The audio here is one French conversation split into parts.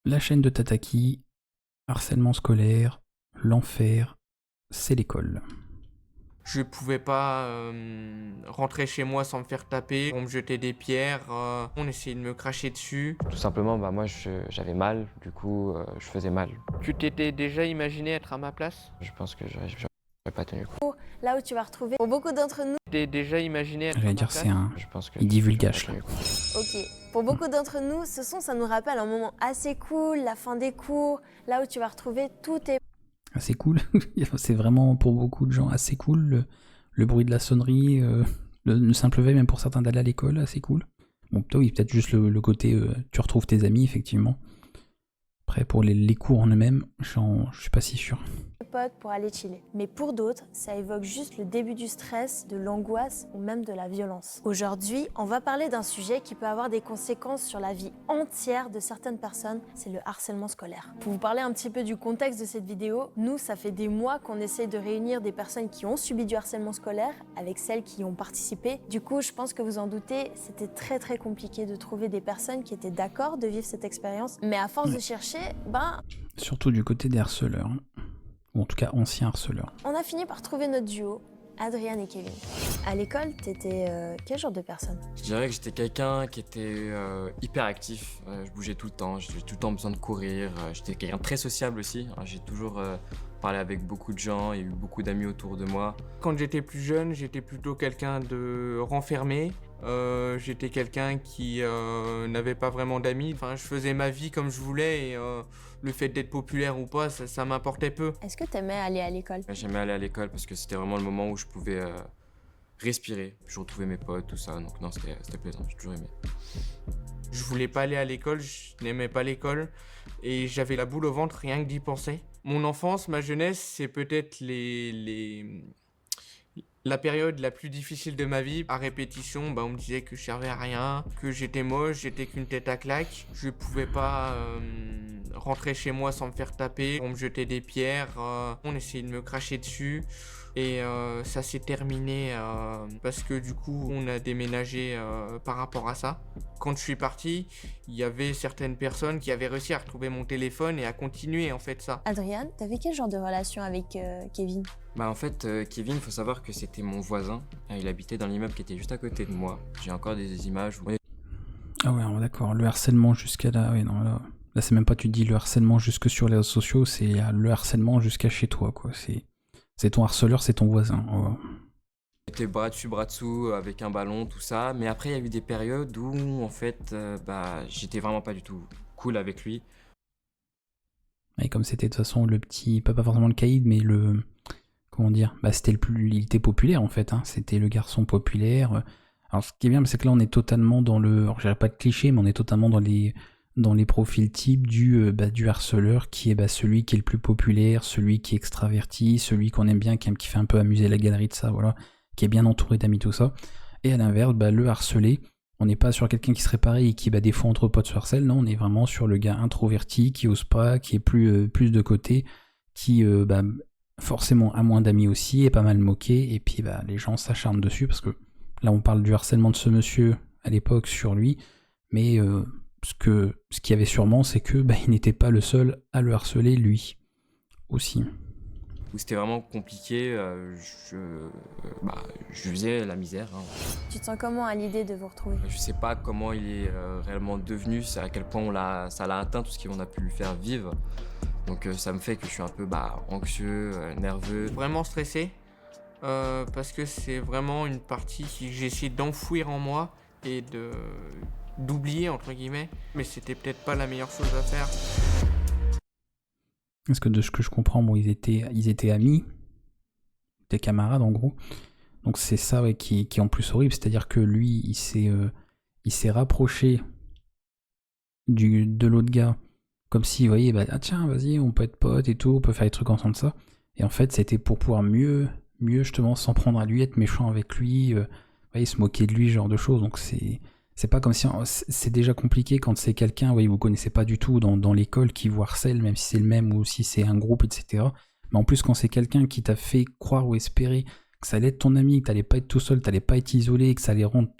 La chaîne de Tataki, harcèlement scolaire, l'enfer, c'est l'école. Je pouvais pas rentrer chez moi sans me faire taper, on me jetait des pierres, on essayait de me cracher dessus. Tout simplement, moi j'avais mal, du coup je faisais mal. Tu t'étais déjà imaginé être à ma place? Je pense que j'aurais pas tenu. Là où tu vas retrouver, pour beaucoup d'entre nous, Tu t'es déjà imaginé être à J'allais ma dire place? c'est un... Je pense que Il divulgage j'aurais là. pas tenu. ok, pour beaucoup d'entre nous, ce son, ça nous rappelle un moment assez cool, la fin des cours, là où tu vas retrouver tous tes Assez cool. C'est vraiment pour beaucoup de gens assez cool. Le bruit de la sonnerie, le simple fait même pour certains d'aller à l'école, assez cool. Bon, oui, peut-être juste le côté tu retrouves tes amis, effectivement. Après, pour les cours en eux-mêmes, je suis pas si sûr. potes pour aller chiller. Mais pour d'autres, ça évoque juste le début du stress, de l'angoisse ou même de la violence. Aujourd'hui, on va parler d'un sujet qui peut avoir des conséquences sur la vie entière de certaines personnes, c'est le harcèlement scolaire. Pour vous parler un petit peu du contexte de cette vidéo, nous, ça fait des mois qu'on essaye de réunir des personnes qui ont subi du harcèlement scolaire avec celles qui y ont participé. Du coup, je pense que vous en doutez, c'était très compliqué de trouver des personnes qui étaient d'accord de vivre cette expérience. Mais à force de chercher, Surtout du côté des harceleurs. Ou en tout cas, anciens harceleurs. on a fini par trouver notre duo, Adrian et Kevin. À l'école, t'étais quel genre de personne? Je dirais que j'étais quelqu'un qui était hyper actif. Je bougeais tout le temps, j'avais tout le temps besoin de courir. J'étais quelqu'un de très sociable aussi. J'ai toujours parlé avec beaucoup de gens et eu beaucoup d'amis autour de moi. Quand j'étais plus jeune, j'étais plutôt quelqu'un de renfermé. J'étais quelqu'un qui n'avait pas vraiment d'amis. Enfin, je faisais ma vie comme je voulais et le fait d'être populaire ou pas, ça m'importait peu. Est-ce que t'aimais aller à l'école? J'aimais aller à l'école parce que c'était vraiment le moment où je pouvais respirer. Je retrouvais mes potes, tout ça. Donc non, c'était plaisant, j'ai toujours aimé. Je voulais pas aller à l'école, je n'aimais pas l'école et j'avais la boule au ventre rien que d'y penser. Mon enfance, ma jeunesse, c'est peut-être la période la plus difficile de ma vie. À répétition, on me disait que je servais à rien, que j'étais moche, j'étais qu'une tête à claque. Je pouvais pas rentrer chez moi sans me faire taper. On me jetait des pierres, on essayait de me cracher dessus. Et ça s'est terminé parce que du coup on a déménagé par rapport à ça. Quand je suis parti, il y avait certaines personnes qui avaient réussi à retrouver mon téléphone et à continuer en fait ça. Adrian, t'avais quel genre de relation avec Kevin? En fait, Kevin, il faut savoir que c'était mon voisin. Il habitait dans l'immeuble qui était juste à côté de moi. J'ai encore des images où... Ah ouais, d'accord, le harcèlement jusqu'à là, oui, non, là c'est même pas, tu dis le harcèlement jusque sur les réseaux sociaux, c'est le harcèlement jusqu'à chez toi, quoi. C'est ton harceleur, c'est ton voisin. Oh. J'étais bras dessus, bras dessous, avec un ballon, tout ça. Mais après, il y a eu des périodes où, en fait, j'étais vraiment pas du tout cool avec lui. Et comme c'était de toute façon le petit, pas forcément le caïd, mais le... Comment dire? C'était il était populaire en fait, hein. C'était le garçon populaire. Alors ce qui est bien, c'est que là on est totalement dans le... Alors je dirais pas de cliché, mais on est totalement dans les profils types du harceleur, qui est celui qui est le plus populaire, celui qui est extraverti, celui qu'on aime bien, qui fait un peu amuser la galerie de ça, voilà, qui est bien entouré d'amis, tout ça. Et à l'inverse, le harcelé, on n'est pas sur quelqu'un qui serait pareil et qui des fois entre potes se harcèle, non, on est vraiment sur le gars introverti, qui ose pas, qui est plus de côté, qui forcément a moins d'amis aussi, est pas mal moqué, et puis les gens s'acharnent dessus, parce que là on parle du harcèlement de ce monsieur à l'époque sur lui, mais ce qu'il y avait sûrement, c'est que il n'était pas le seul à le harceler lui aussi. Où c'était vraiment compliqué, je faisais la misère. Hein. Tu te sens comment à l'idée de vous retrouver? Je sais pas comment il est réellement devenu, c'est à quel point ça l'a atteint, tout ce qu'on a pu lui faire vivre. Donc ça me fait que je suis un peu anxieux, nerveux. Vraiment stressé parce que c'est vraiment une partie que j'ai essayé d'enfouir en moi et d'oublier entre guillemets. Mais c'était peut-être pas la meilleure chose à faire. Parce que de ce que je comprends, ils étaient amis, des camarades en gros. Donc c'est ça qui est en plus horrible, c'est-à-dire que lui, il s'est rapproché de l'autre gars, comme si, vous voyez, tiens, vas-y, on peut être potes et tout, on peut faire des trucs ensemble, ça. Et en fait, c'était pour pouvoir mieux justement s'en prendre à lui, être méchant avec lui, vous voyez, se moquer de lui, ce genre de choses. Donc c'est pas comme si... C'est déjà compliqué quand c'est quelqu'un, vous voyez, vous connaissez pas du tout dans l'école, qui vous harcèle, même si c'est le même ou si c'est un groupe, etc. Mais en plus, quand c'est quelqu'un qui t'a fait croire ou espérer que ça allait être ton ami, que t'allais pas être tout seul, t'allais pas être isolé, que ça allait rendre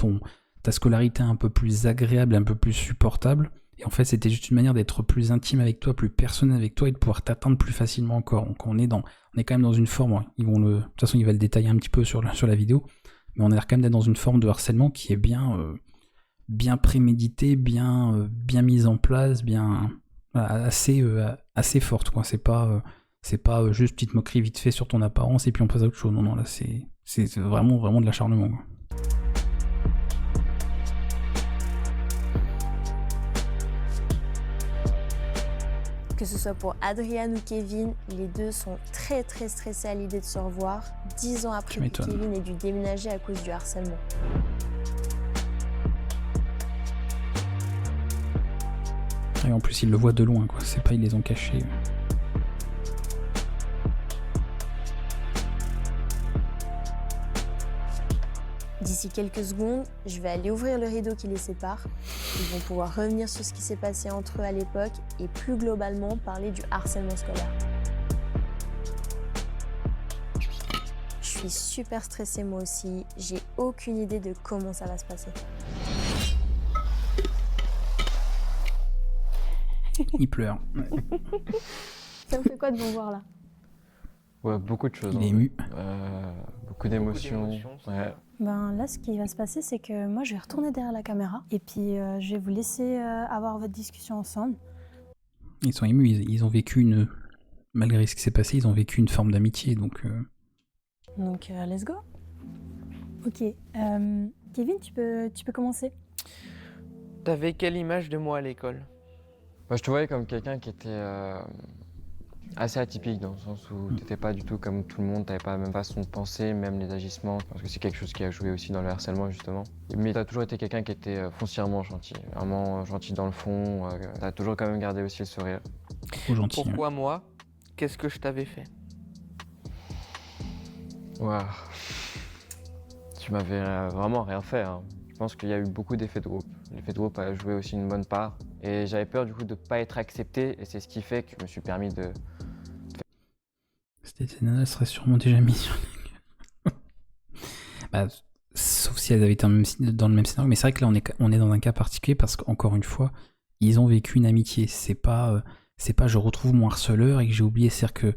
ta scolarité un peu plus agréable, un peu plus supportable, et Et en fait, c'était juste une manière d'être plus intime avec toi, plus personnel avec toi et de pouvoir t'atteindre plus facilement encore. Donc on est quand même dans une forme, ouais. De toute façon, il va le détailler un petit peu sur la vidéo, mais on a l'air quand même d'être dans une forme de harcèlement qui est bien préméditée, bien mise en place, voilà, assez forte, quoi. C'est pas juste petite moquerie vite fait sur ton apparence et puis on passe à autre chose. Non, là, c'est vraiment de l'acharnement, quoi. Que ce soit pour Adrien ou Kevin, les deux sont très très stressés à l'idée de se revoir, 10 ans après Tu que m'étonnes. Kevin ait dû déménager à cause du harcèlement. Et en plus, ils le voient de loin, quoi. C'est pas, ils les ont cachés. D'ici quelques secondes, je vais aller ouvrir le rideau qui les sépare. Ils vont pouvoir revenir sur ce qui s'est passé entre eux à l'époque et plus globalement parler du harcèlement scolaire. Je suis super stressée moi aussi, j'ai aucune idée de comment ça va se passer. Ils pleurent. Ouais. Ça me fait quoi de vous voir là? Ouais, beaucoup de choses. Il est en ému. vrai. Beaucoup d'émotions. c'est Ouais. ça. Ben là, ce qui va se passer, c'est que moi, je vais retourner derrière la caméra et puis je vais vous laisser avoir votre discussion ensemble. Ils sont émus, ils ont vécu malgré ce qui s'est passé, ils ont vécu une forme d'amitié, donc Donc, let's go. Ok. Kevin, tu peux commencer. T'avais quelle image de moi à l'école? Moi, je te voyais comme quelqu'un qui était assez atypique dans le sens où t'étais pas du tout comme tout le monde, t'avais pas la même façon de penser, même les agissements, parce que c'est quelque chose qui a joué aussi dans le harcèlement justement. Mais t'as toujours été quelqu'un qui était foncièrement gentil, vraiment gentil dans le fond, t'as toujours quand même gardé aussi le sourire. trop gentil. hein. Pourquoi moi? Qu'est-ce que je t'avais fait? Waouh. Tu m'avais vraiment rien fait, hein. Je pense qu'il y a eu beaucoup d'effets de groupe. L'effet de groupe a joué aussi une bonne part. Et j'avais peur du coup de pas être accepté, et c'est ce qui fait que je me suis permis de... Ces nanas seraient sûrement déjà mises sur les gueules. Bah, sauf si elles avaient été dans le même scénario, mais c'est vrai que là on est dans un cas particulier parce qu'encore une fois, ils ont vécu une amitié. C'est pas je retrouve mon harceleur et que j'ai oublié, c'est-à-dire que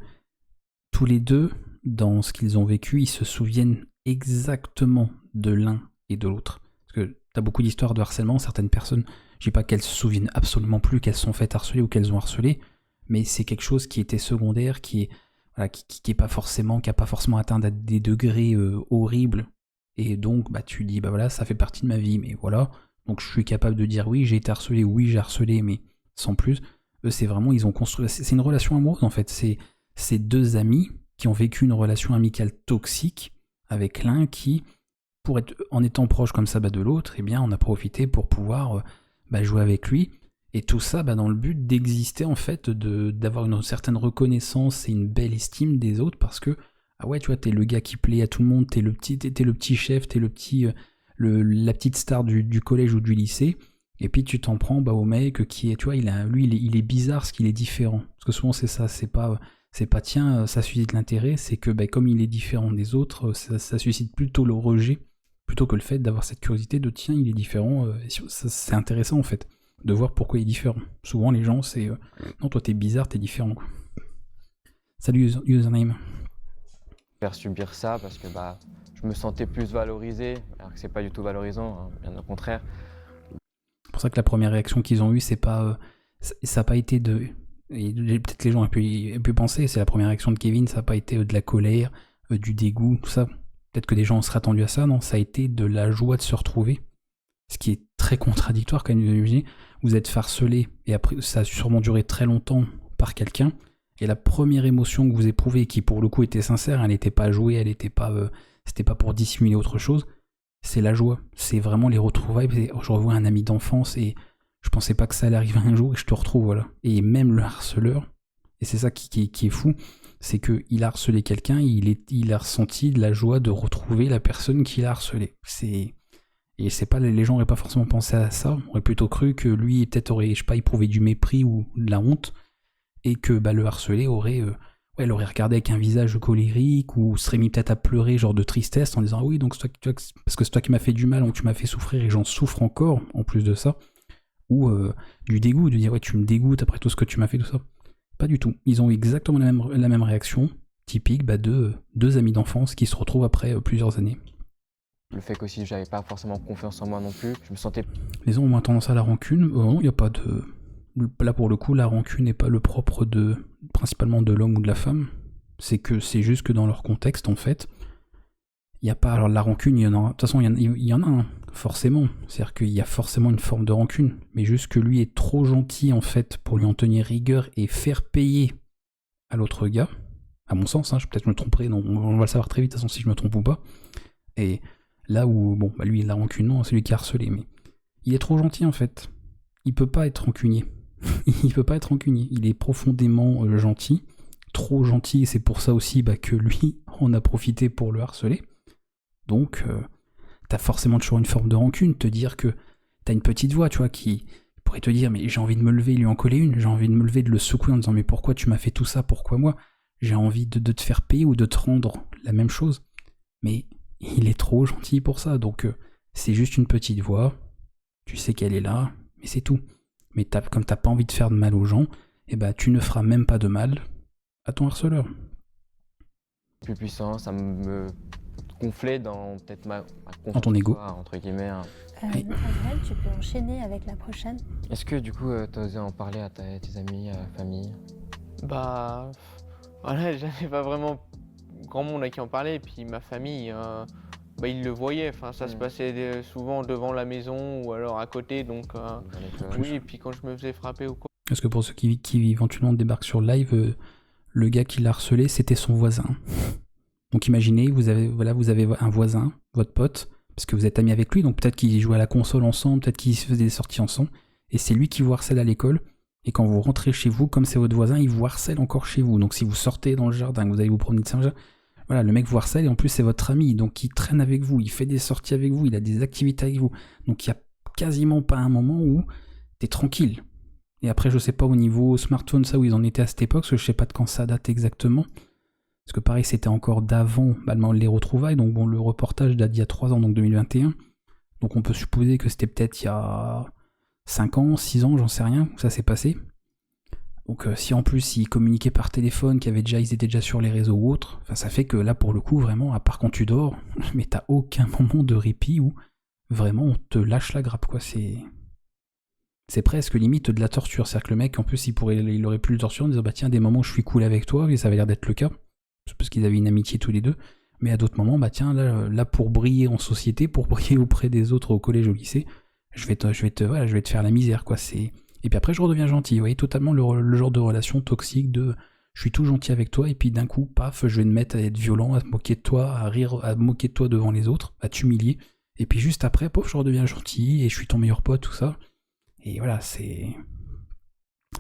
tous les deux, dans ce qu'ils ont vécu, ils se souviennent exactement de l'un et de l'autre. Parce que t'as beaucoup d'histoires de harcèlement, certaines personnes, je dis pas qu'elles se souviennent absolument plus qu'elles se sont faites harceler ou qu'elles ont harcelé, mais c'est quelque chose qui était secondaire, qui a pas forcément atteint à des degrés horribles, et donc bah tu dis bah voilà, ça fait partie de ma vie, mais voilà, donc je suis capable de dire oui j'ai été harcelé, oui j'ai harcelé, mais sans plus. Eux c'est vraiment, ils ont construit, c'est une relation amoureuse en fait, c'est deux amis qui ont vécu une relation amicale toxique avec l'un qui, en étant proche comme ça de l'autre, eh bien on a profité pour pouvoir jouer avec lui, et tout ça dans le but d'exister en fait, d'avoir une certaine reconnaissance et une belle estime des autres, parce que ah ouais tu vois, t'es le gars qui plaît à tout le monde, t'es le petit chef, t'es la petite star du collège ou du lycée, et puis tu t'en prends au mec qui est, tu vois, il est bizarre parce qu'il est différent, parce que souvent c'est ça, c'est pas tiens ça suscite l'intérêt, c'est que comme il est différent des autres, ça suscite plutôt le rejet plutôt que le fait d'avoir cette curiosité de tiens il est différent, c'est intéressant en fait de voir pourquoi il est différent. Souvent les gens c'est non toi t'es bizarre, t'es différent quoi. Salut username. faire subir ça parce que je me sentais plus valorisé, alors que c'est pas du tout valorisant, hein, bien au contraire. C'est pour ça que la première réaction qu'ils ont eue, c'est pas ça n'a pas été de, et peut-être les gens ont pu penser, c'est la première réaction de Kevin, ça n'a pas été de la colère, du dégoût, tout ça. Peut-être que des gens seraient attendus à ça, non, ça a été de la joie de se retrouver, ce qui est très contradictoire quand même. Vous êtes harcelé et après ça a sûrement duré très longtemps par quelqu'un, et la première émotion que vous éprouvez, qui pour le coup était sincère, elle n'était pas jouée, elle n'était pas, c'était pas pour dissimuler autre chose, c'est la joie, c'est vraiment les retrouvailles. Je revois un ami d'enfance et je pensais pas que ça allait arriver un jour et je te retrouve, voilà. Et même le harceleur, et c'est ça qui est fou, c'est qu'il a harcelé quelqu'un, il a ressenti de la joie de retrouver la personne qu'il a harcelée. Et c'est pas, les gens n'auraient pas forcément pensé à ça, on aurait plutôt cru que lui peut-être aurait, je sais pas, éprouvé du mépris ou de la honte, et que le harcelé aurait regardé avec un visage colérique, ou serait mis peut-être à pleurer, genre de tristesse, en disant ah oui, donc c'est toi, parce que c'est toi qui m'as fait du mal, donc tu m'as fait souffrir et j'en souffre encore, en plus de ça. ou du dégoût, de dire ouais tu me dégoûtes après tout ce que tu m'as fait, tout ça. Pas du tout. Ils ont exactement la même réaction, typique de deux amis d'enfance qui se retrouvent après plusieurs années. Le fait qu'aussi j'avais pas forcément confiance en moi non plus, je me sentais... Les gens ont moins tendance à la rancune. Non, il n'y a pas de... Là pour le coup, la rancune n'est pas le propre principalement de l'homme ou de la femme. C'est juste que dans leur contexte, en fait, il n'y a pas... Alors la rancune, il y en a... De toute façon, il y en a un, forcément. C'est-à-dire qu'il y a forcément une forme de rancune. Mais juste que lui est trop gentil, en fait, pour lui en tenir rigueur et faire payer à l'autre gars. À mon sens, hein, peut-être me tromperai, non, on va le savoir très vite, de toute façon, si je me trompe ou pas. Et là où, bon, bah lui, la rancune, non, c'est lui qui a harcelé, mais il est trop gentil, en fait. Il peut pas être rancunier. Il peut pas être rancunier. Il est profondément gentil, trop gentil, et c'est pour ça aussi que lui en a profité pour le harceler. Donc, t'as forcément toujours une forme de rancune, te dire que t'as une petite voix, tu vois, qui pourrait te dire, mais j'ai envie de me lever et lui en coller une, j'ai envie de me lever, de le secouer en disant, mais pourquoi tu m'as fait tout ça, pourquoi moi? J'ai envie de te faire payer ou de te rendre la même chose. Mais il est trop gentil pour ça, donc c'est juste une petite voix, tu sais qu'elle est là, mais c'est tout. Mais comme t'as pas envie de faire de mal aux gens, eh ben tu ne feras même pas de mal à ton harceleur. Plus puissant, ça me gonflait dans peut-être ma Dans ton ego. entre guillemets. Oui. Adrien, tu peux enchaîner avec la prochaine. Est-ce que du coup t'as osé en parler à tes amis, à la famille? Bah, voilà, j'avais pas vraiment grand monde à qui en parler. Et puis ma famille, bah, ils le voyaient. Enfin, ça se passait souvent devant la maison ou alors à côté. Donc, oui, et puis quand je me faisais frapper ou quoi. Parce que pour ceux qui éventuellement débarquent sur le live, le gars qui l'a harcelé, c'était son voisin. Donc imaginez, vous avez un voisin, votre pote, parce que vous êtes amis avec lui, donc peut-être qu'ils jouaient à la console ensemble, peut-être qu'ils se faisaient des sorties ensemble, et c'est lui qui vous harcèle à l'école, et quand vous rentrez chez vous, comme c'est votre voisin, il vous harcèle encore chez vous. Donc si vous sortez dans le jardin, que vous allez vous promener de Saint-Jean, voilà, le mec vous harcèle, et en plus c'est votre ami, donc il traîne avec vous, il fait des sorties avec vous, il a des activités avec vous, donc il n'y a quasiment pas un moment où t'es tranquille. Et après, je sais pas au niveau smartphone, ça où ils en étaient à cette époque, parce que je sais pas de quand ça date exactement. Parce que pareil, c'était encore d'avant les retrouvailles, donc bon, le reportage date d'il y a 3 ans, donc 2021. Donc on peut supposer que c'était peut-être il y a 5 ans, 6 ans, j'en sais rien, où ça s'est passé. Donc si en plus ils communiquaient par téléphone, ils étaient déjà sur les réseaux ou autres, ça fait que là pour le coup, vraiment, à part quand tu dors, mais t'as aucun moment de répit où vraiment on te lâche la grappe, quoi, c'est presque limite de la torture. C'est-à-dire que le mec, en plus, il aurait pu le torturer en disant, bah tiens, des moments où je suis cool avec toi, et ça avait l'air d'être le cas, parce qu'ils avaient une amitié tous les deux, mais à d'autres moments, bah tiens, là pour briller en société, pour briller auprès des autres au collège, au lycée, je vais te faire la misère, quoi. Et puis après, je redeviens gentil. Vous voyez, totalement le genre de relation toxique de je suis tout gentil avec toi, et puis d'un coup, paf, je vais me mettre à être violent, à te moquer de toi, à rire, à me moquer de toi devant les autres, à t'humilier, et puis juste après, pof, je redeviens gentil, et je suis ton meilleur pote, tout ça. Et voilà, c'est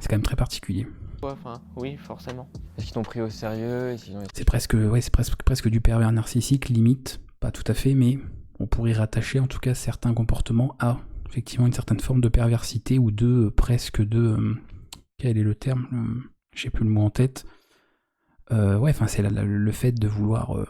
quand même très particulier. Enfin, oui, forcément. Est-ce qu'ils t'ont pris au sérieux? C'est presque du pervers narcissique, limite, pas tout à fait, mais on pourrait rattacher en tout cas certains comportements à effectivement une certaine forme de perversité ou quel est le terme? J'ai plus le mot en tête. C'est le fait de vouloir, vous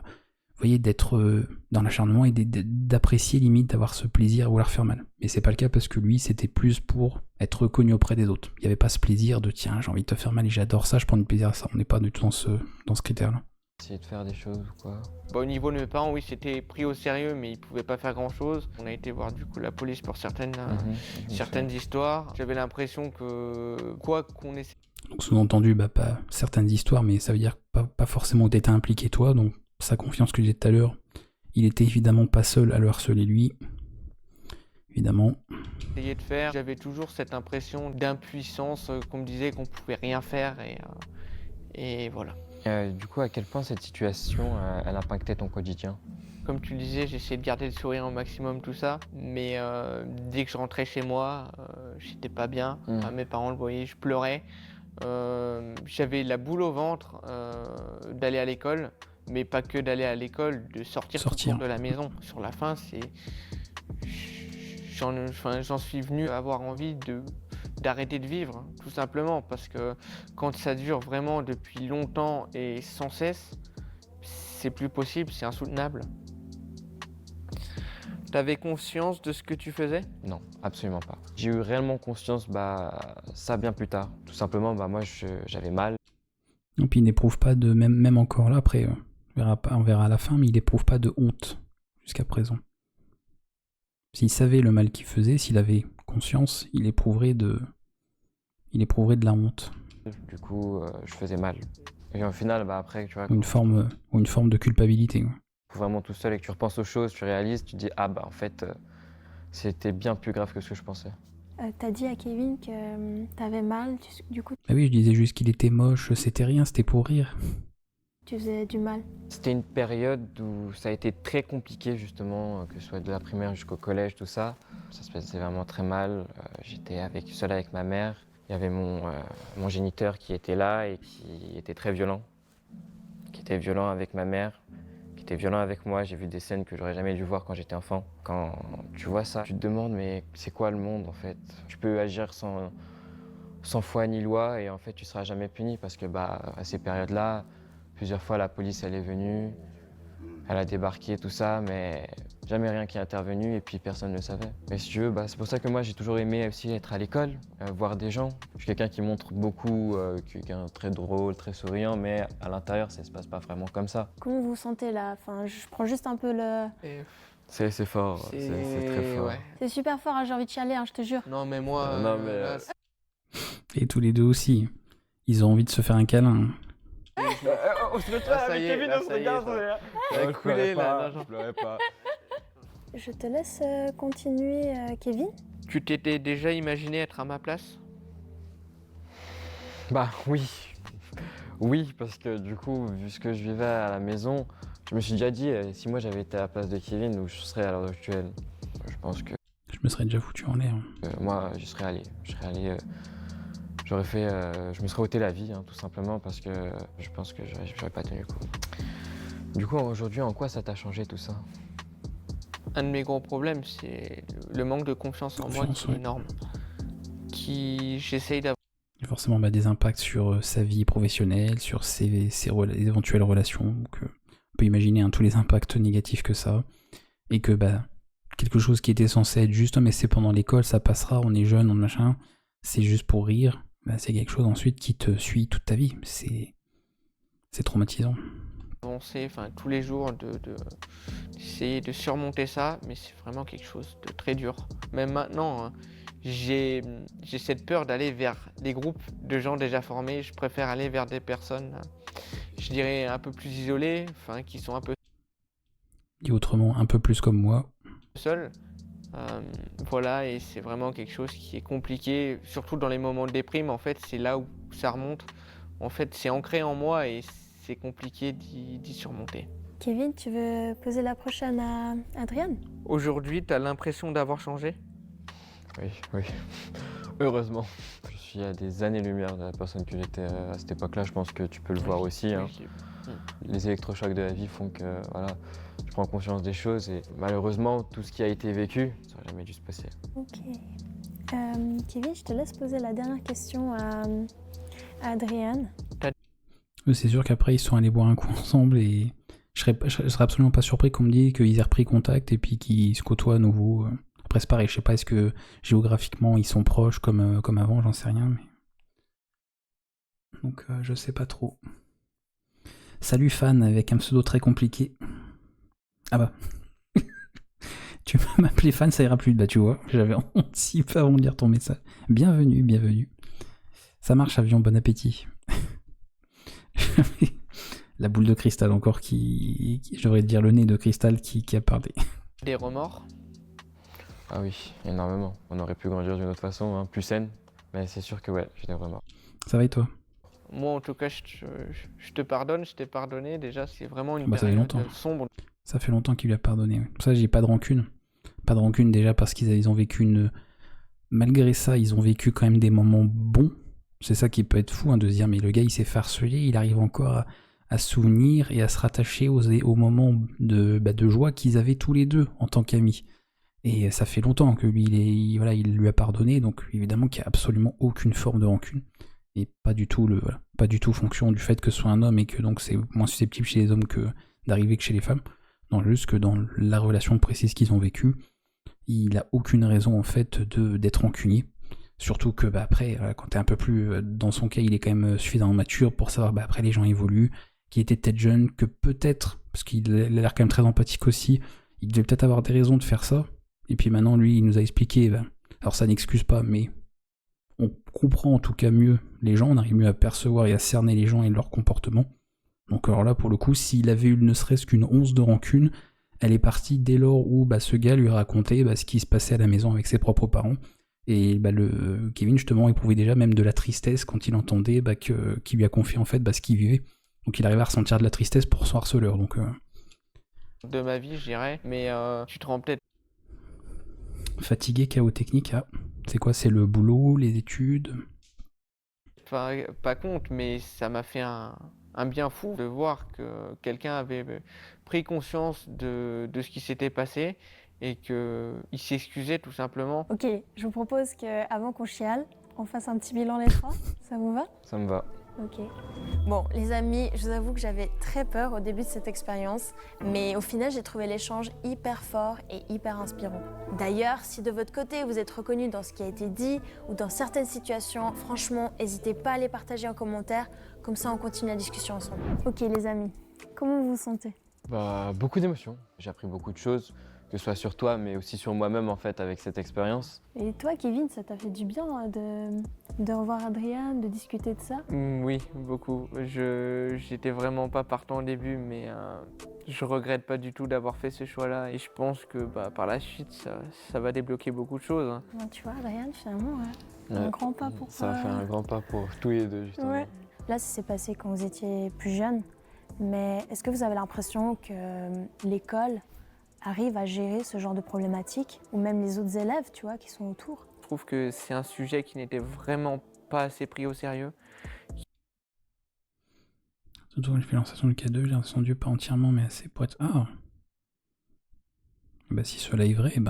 voyez, d'être dans l'acharnement et d'apprécier limite, d'avoir ce plaisir à vouloir faire mal. Mais c'est pas le cas parce que lui, c'était plus pour être reconnu auprès des autres. Il n'y avait pas ce plaisir de tiens, j'ai envie de te faire mal et j'adore ça, je prends du plaisir à ça. On n'est pas du tout dans ce critère-là. Essayer de faire des choses ou quoi? Bah, au niveau de mes parents, oui, c'était pris au sérieux, mais ils pouvaient pas faire grand-chose. On a été voir du coup la police pour certaines histoires. J'avais l'impression que quoi qu'on essaie. Donc sous-entendu, pas certaines histoires, mais ça veut dire pas forcément que t'étais impliqué toi, donc sa confiance que je disais tout à l'heure, il était évidemment pas seul à le harceler lui. Évidemment. De faire, j'avais toujours cette impression d'impuissance, qu'on me disait qu'on pouvait rien faire et voilà. Du coup, à quel point cette situation, elle impactait ton quotidien? Comme tu le disais, j'essayais de garder le sourire au maximum, tout ça. Mais dès que je rentrais chez moi, j'étais pas bien. Enfin, mes parents le voyaient, je pleurais. J'avais la boule au ventre d'aller à l'école. Mais pas que d'aller à l'école, de sortir de la maison. Sur la fin, j'en suis venu à avoir envie d'arrêter de vivre, tout simplement, parce que quand ça dure vraiment depuis longtemps et sans cesse, c'est plus possible, c'est insoutenable. T'avais conscience de ce que tu faisais? Non, absolument pas. J'ai eu réellement conscience, ça bien plus tard. Tout simplement, moi j'avais mal. Et puis il n'éprouve pas de, même encore là, après, on verra à la fin, mais il n'éprouve pas de honte jusqu'à présent. S'il savait le mal qu'il faisait, s'il avait conscience, il éprouverait de la honte. Du coup, je faisais mal. Et au final, après, tu vois, Ou une forme de culpabilité. Quoi. Vraiment tout seul et que tu repenses aux choses, tu réalises, tu te dis en fait, c'était bien plus grave que ce que je pensais. T'as dit à Kevin que t'avais mal, du coup Ah oui, je disais juste qu'il était moche, c'était rien, c'était pour rire. tu faisais du mal. C'était une période où ça a été très compliqué justement, que ce soit de la primaire jusqu'au collège, tout ça. Ça se passait vraiment très mal. J'étais seul avec ma mère. Il y avait mon géniteur qui était là et qui était très violent. Qui était violent avec ma mère, qui était violent avec moi. J'ai vu des scènes que j'aurais jamais dû voir quand j'étais enfant. Quand tu vois ça, tu te demandes mais c'est quoi le monde en fait? Tu peux agir sans foi ni loi et en fait tu seras jamais puni parce que à ces périodes-là, plusieurs fois la police elle est venue, elle a débarqué tout ça, mais jamais rien qui est intervenu et puis personne ne le savait. Mais si tu veux, c'est pour ça que moi j'ai toujours aimé aussi être à l'école, voir des gens. Je suis quelqu'un qui montre beaucoup, quelqu'un de très drôle, très souriant, mais à l'intérieur ça se passe pas vraiment comme ça. Comment vous vous sentez là? Enfin, je prends juste un peu le... C'est fort, c'est très fort. Ouais. C'est super fort, hein, j'ai envie de chialer, je te jure. Non mais moi, Non, mais, là, Et tous les deux aussi, ils ont envie de se faire un câlin. On se retrouve avec Kevin, on se regarde, ça a coulé là. Je pleurais pas. Je te laisse continuer, Kevin. Tu t'étais déjà imaginé être à ma place? Oui. Oui, parce que du coup, vu ce que je vivais à la maison, je me suis déjà dit, si moi j'avais été à la place de Kevin, où je serais à l'heure actuelle. Je pense que Je me serais déjà foutu en l'air. moi, j'y serais allé. J'aurais fait, je me serais ôté la vie, tout simplement, parce que je pense que j'aurais pas tenu le coup. Du coup, aujourd'hui, en quoi ça t'a changé tout ça? Un de mes gros problèmes, c'est le manque de confiance en moi qui est ouais. énorme. J'essaye d'avoir. Il y a forcément des impacts sur sa vie professionnelle, sur ses éventuelles relations. Donc, on peut imaginer tous les impacts négatifs que ça a. Et que quelque chose qui était censé être juste, mais c'est pendant l'école, ça passera, on est jeune, on machin, c'est juste pour rire. C'est quelque chose ensuite qui te suit toute ta vie. C'est traumatisant. Avancer, tous les jours, d'essayer de surmonter ça, mais c'est vraiment quelque chose de très dur. Même maintenant, j'ai cette peur d'aller vers des groupes de gens déjà formés. Je préfère aller vers des personnes, je dirais, un peu plus isolées, qui sont un peu Et autrement, un peu plus comme moi. seules. Voilà, et c'est vraiment quelque chose qui est compliqué, surtout dans les moments de déprime. En fait, c'est là où ça remonte. En fait, c'est ancré en moi et c'est compliqué d'y surmonter. Kevin, tu veux poser la prochaine à Adrienne? Aujourd'hui, tu as l'impression d'avoir changé? Oui. Heureusement. Je suis à des années-lumière de la personne que j'étais à cette époque-là. Je pense que tu peux le voir aussi. Les électrochocs de la vie font que je prends conscience des choses et malheureusement, tout ce qui a été vécu, ça n'aurait jamais dû se passer. Ok. Kevin, je te laisse poser la dernière question à Adrienne. C'est sûr qu'après, ils sont allés boire un coup ensemble et je serais absolument pas surpris qu'on me dise qu'ils aient repris contact et puis qu'ils se côtoient à nouveau. Après, c'est pareil, je sais pas, est-ce que géographiquement, ils sont proches comme avant, j'en sais rien. Mais... Donc, je sais pas trop. Salut fan, avec un pseudo très compliqué. Ah bah. Tu peux m'appeler fan, ça ira plus. Tu vois, j'avais honte si peu avant de lire ton message. Bienvenue. Ça marche, avion, bon appétit. La boule de cristal encore qui je devrais dire le nez de cristal qui a parlé. Des remords? Ah oui, énormément. On aurait pu grandir d'une autre façon, plus saine. Mais c'est sûr que j'ai des remords. Ça va et toi? Moi, en tout cas, je te pardonne, je t'ai pardonné. Déjà, c'est vraiment une ça fait période longtemps. sombre. Ça fait longtemps qu'il lui a pardonné. Ouais. Ça, j'ai pas de rancune. Pas de rancune déjà parce qu'ils ont vécu Malgré ça, ils ont vécu quand même des moments bons. C'est ça qui peut être fou, de se dire, mais le gars, il s'est fait harceler, il arrive encore à se souvenir et à se rattacher aux moments de joie qu'ils avaient tous les deux en tant qu'amis. Et ça fait longtemps que lui, il lui a pardonné, donc évidemment qu'il n'y a absolument aucune forme de rancune. Et pas du tout fonction du fait que ce soit un homme et que donc c'est moins susceptible chez les hommes d'arriver que chez les femmes. Non, juste que dans la relation précise qu'ils ont vécue, il a aucune raison en fait d'être rancunier. Surtout que après, quand t'es un peu plus dans son cas, il est quand même suffisamment mature pour savoir après les gens évoluent, qu'il était peut-être jeune, que peut-être, parce qu'il a l'air quand même très empathique aussi, il devait peut-être avoir des raisons de faire ça. Et puis maintenant, lui, il nous a expliqué, alors ça n'excuse pas, mais on comprend en tout cas mieux les gens, on arrive mieux à percevoir et à cerner les gens et leur comportement. Donc alors là, pour le coup, s'il avait eu ne serait-ce qu'une once de rancune, elle est partie dès lors où ce gars lui a raconté ce qui se passait à la maison avec ses propres parents. Et Kevin, justement, éprouvait déjà même de la tristesse quand il entendait qu'il lui a confié en fait ce qu'il vivait. Donc il arrivait à ressentir de la tristesse pour son harceleur. Donc, De ma vie, je dirais, mais tu te rends peut-être. Fatigué, chaos technique, c'est quoi? C'est le boulot, les études? Pas compte, mais ça m'a fait un bien fou de voir que quelqu'un avait pris conscience de ce qui s'était passé et qu'il s'excusait tout simplement. Ok, je vous propose qu'avant qu'on chiale, on fasse un petit bilan les trois. Ça vous va? Ça me va. Ok. Bon, les amis, je vous avoue que j'avais très peur au début de cette expérience, mais au final, j'ai trouvé l'échange hyper fort et hyper inspirant. D'ailleurs, si de votre côté, vous êtes reconnus dans ce qui a été dit ou dans certaines situations, franchement, n'hésitez pas à les partager en commentaire, comme ça on continue la discussion ensemble. Ok les amis, comment vous vous sentez? Beaucoup d'émotions. J'ai appris beaucoup de choses, que ce soit sur toi, mais aussi sur moi-même en fait avec cette expérience. Et toi Kevin, ça t'a fait du bien de revoir Adrien, de discuter de ça? Oui, beaucoup. J'étais vraiment pas partant au début, mais je regrette pas du tout d'avoir fait ce choix-là. Et je pense que par la suite, ça va débloquer beaucoup de choses. Hein. Ouais, tu vois Adrien, finalement, un Ouais. grand pas pour Ça a fait un grand pas pour tous les deux justement. Ouais. Là, ça s'est passé quand vous étiez plus jeune, mais est-ce que vous avez l'impression que l'école arrive à gérer ce genre de problématiques, ou même les autres élèves, tu vois, qui sont autour? Je trouve que c'est un sujet qui n'était vraiment pas assez pris au sérieux. Surtout quand j'ai fait l'orientation du K2, j'ai l'impression Dieu pas entièrement, mais assez pour être. Si cela est vrai, je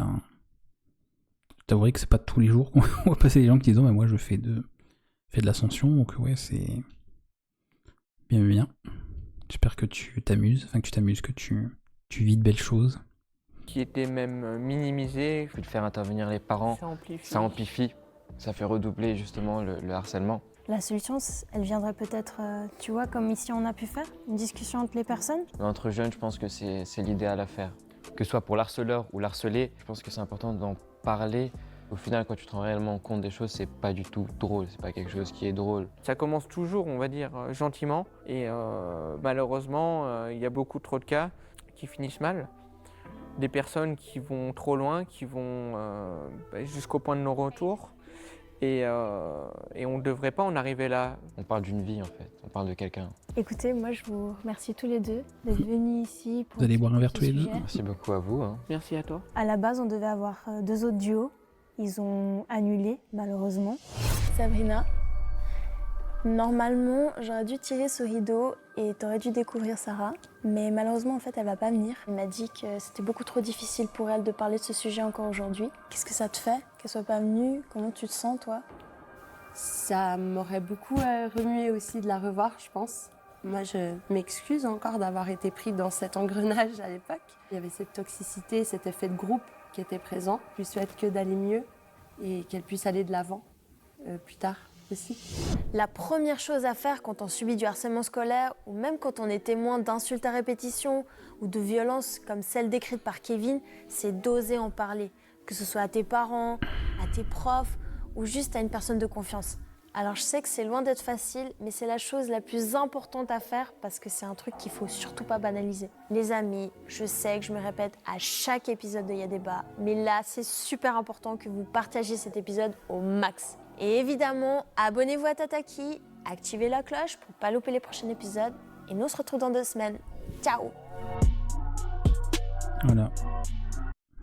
t'avouerai que c'est pas tous les jours qu'on va passer des gens qui disent moi je fais de l'ascension, donc ouais, c'est bien. J'espère que tu t'amuses, que tu vis de belles choses. Qui était même minimisé. Puis de faire intervenir les parents, ça amplifie, ça fait redoubler justement le harcèlement. La solution, elle viendrait peut-être, tu vois, comme ici on a pu faire, une discussion entre les personnes. Mais entre jeunes, je pense que c'est l'idéal à faire. Que ce soit pour l'harceleur ou l'harcelé, je pense que c'est important d'en parler. Au final, quand tu te rends réellement compte des choses, c'est pas du tout drôle, c'est pas quelque chose qui est drôle. Ça commence toujours, on va dire, gentiment. Et malheureusement, il y a beaucoup trop de cas qui finissent mal. Des personnes qui vont trop loin, qui vont jusqu'au point de non-retour. Et on ne devrait pas en arriver là. On parle d'une vie en fait, on parle de quelqu'un. Écoutez, moi je vous remercie tous les deux d'être venus ici pour Vous allez boire un verre ce tous les deux? sujet. Merci beaucoup à vous. Merci à toi. À la base, on devait avoir 2 autres duos. Ils ont annulé, malheureusement. Sabrina, normalement, j'aurais dû tirer ce rideau et t'aurais dû découvrir Sarah. Mais malheureusement, en fait, elle va pas venir. Elle m'a dit que c'était beaucoup trop difficile pour elle de parler de ce sujet encore aujourd'hui. Qu'est-ce que ça te fait qu'elle soit pas venue? Comment tu te sens, toi? Ça m'aurait beaucoup remué aussi de la revoir, je pense. Moi, je m'excuse encore d'avoir été pris dans cet engrenage à l'époque. Il y avait cette toxicité, cet effet de groupe qui était présent. Je lui souhaite que d'aller mieux et qu'elle puisse aller de l'avant plus tard aussi. La première chose à faire quand on subit du harcèlement scolaire ou même quand on est témoin d'insultes à répétition ou de violences comme celle décrite par Kevin, c'est d'oser en parler, que ce soit à tes parents, à tes profs ou juste à une personne de confiance. Alors je sais que c'est loin d'être facile, mais c'est la chose la plus importante à faire parce que c'est un truc qu'il faut surtout pas banaliser. Les amis, je sais que je me répète à chaque épisode de Y'a Débat, mais là c'est super important que vous partagiez cet épisode au max. Et évidemment, abonnez-vous à Tataki, activez la cloche pour pas louper les prochains épisodes, et nous on se retrouve dans 2 semaines. Ciao! Voilà.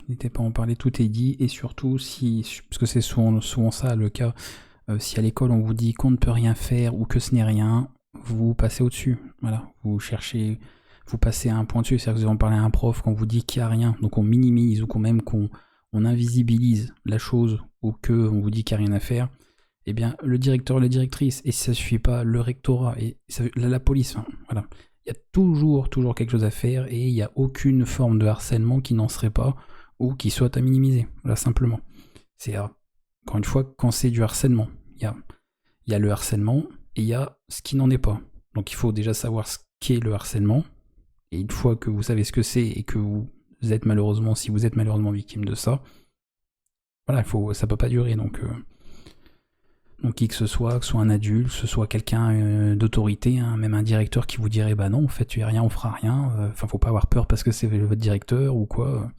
N'hésitez pas à en parler, tout est dit, et surtout, parce que c'est souvent ça le cas, si à l'école on vous dit qu'on ne peut rien faire ou que ce n'est rien, vous passez au-dessus. Voilà, vous passez à un point dessus, c'est-à-dire que vous en parlez à un prof quand on vous dit qu'il n'y a rien, donc on minimise ou qu'on invisibilise la chose ou qu'on vous dit qu'il n'y a rien à faire, eh bien le directeur, la directrice, et si ça ne suffit pas, le rectorat, et la police, voilà. Il y a toujours quelque chose à faire et il n'y a aucune forme de harcèlement qui n'en serait pas ou qui soit à minimiser. Voilà, simplement. C'est, encore une fois, quand c'est du harcèlement, il y a le harcèlement et il y a ce qui n'en est pas. Donc il faut déjà savoir ce qu'est le harcèlement, et une fois que vous savez ce que c'est et que vous êtes malheureusement, si vous êtes malheureusement victime de ça, voilà, ça peut pas durer. Donc qui que ce soit un adulte, que ce soit quelqu'un d'autorité, hein, même un directeur qui vous dirait bah non, en fait tu es rien, on fera rien. Enfin, faut pas avoir peur parce que c'est votre directeur ou quoi.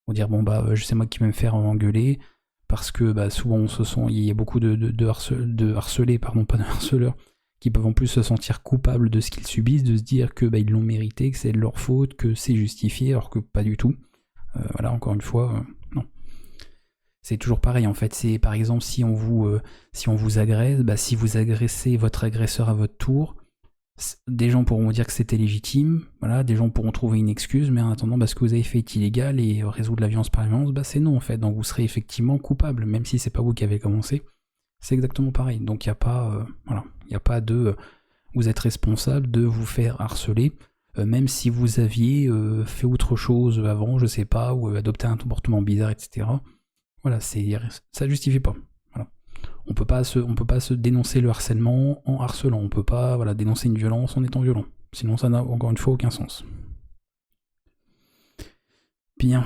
Faut dire bon bah c'est moi qui vais me faire engueuler parce que bah souvent il y a beaucoup de harcelés, pardon, pas de harceleurs, qui peuvent en plus se sentir coupables de ce qu'ils subissent, de se dire que bah ils l'ont mérité, que c'est de leur faute, que c'est justifié, alors que pas du tout. Voilà, encore une fois, non. C'est toujours pareil en fait, c'est par exemple si on vous agresse, bah, si vous agressez votre agresseur à votre tour, des gens pourront vous dire que c'était légitime, voilà, des gens pourront trouver une excuse, mais en attendant, bah, ce que vous avez fait est illégal et résoudre la violence par la violence, bah, c'est non en fait, donc vous serez effectivement coupable, même si c'est pas vous qui avez commencé, c'est exactement pareil, donc il n'y a pas, il n'y a pas de vous êtes responsable de vous faire harceler, même si vous aviez fait autre chose avant, je sais pas, ou adopté un comportement bizarre, etc. Voilà, ça justifie pas. Voilà. On peut pas se dénoncer le harcèlement en harcelant. On peut pas dénoncer une violence en étant violent. Sinon ça n'a encore une fois aucun sens. Bien.